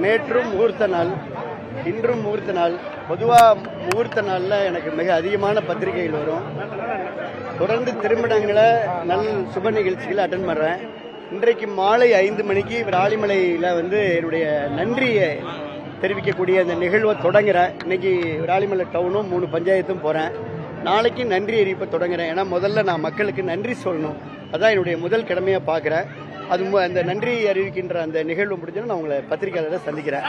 நேற்றும் முகூர்த்த நாள், இன்றும் முகூர்த்த நாள். பொதுவாக முகூர்த்த நாளில் எனக்கு மிக அதிகமான பத்திரிகைகள் வரும். தொடர்ந்து திருமணங்களை சுப நிகழ்ச்சிகளை அட்டன் பண்ணுறேன். இன்றைக்கு மாலை 5 மணிக்கு விராலிமலையில் என்னுடைய நன்றியை தெரிவிக்கக்கூடிய அந்த நிகழ்வை தொடங்குறேன். இன்னைக்கு விராலிமலை டவுனும் 3 பஞ்சாயத்தும் போகிறேன். நாளைக்கு நன்றி அறிவிப்பை தொடங்குறேன். ஏன்னா முதல்ல நான் மக்களுக்கு நன்றி சொல்லணும். அதான் என்னுடைய முதல் கடமையாக பார்க்குறேன். அது அந்த நன்றி அறிவிக்கின்ற அந்த நிகழ்வு முடிஞ்சோன்னா நான் உங்களை பத்திரிகையாளரை சந்திக்கிறேன்.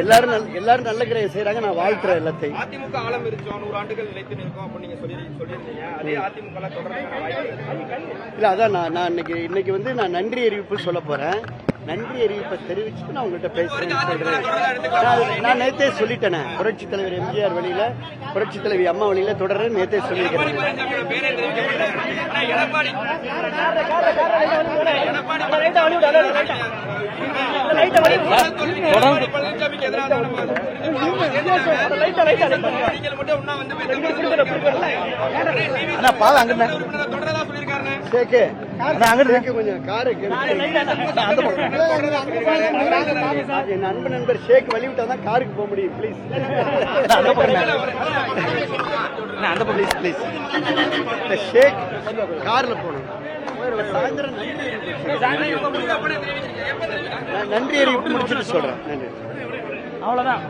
எல்லாரும் நல்ல காரியம் செய்யறாங்க. நான் வாழ்த்துறேன் எல்லாத்தையும். அதிமுக ஆழம் இருக்கும் 100 ஆண்டுகள் நிலைத்து நிற்கும் அப்படின்னு நீங்க சொல்லியிருந்தீங்க. அதே அதிமுக இல்ல, அதான் நான் இன்னைக்கு நான் நன்றி அறிவிப்பு சொல்ல போறேன். நன்றி அறிவிப்பை தெரிவிச்சுட்டு நான் உங்கள்கிட்ட பேசுறேன்னு சொல்றேன். நான் நேத்தே சொல்லிட்டேன். புரட்சி தலைவர் எம்ஜிஆர் வழியில, புரட்சி தலைவி அம்மா வழியில தொடர்றேன் நேத்தே சொல்லியிருக்கிறேன். கொஞ்சம் காரு என் அன்பு நண்பர் ஷேக் வழி விட்டாதான் காருக்கு போக முடியும். பிளீஸ் பிளீஸ் ஷேக் கார்ல போகணும். சாயந்தரம் நன்றி அறிவிப்பு முடிச்சுட்டு சொல்றேன். நன்றி. அவ்வளவுதான்.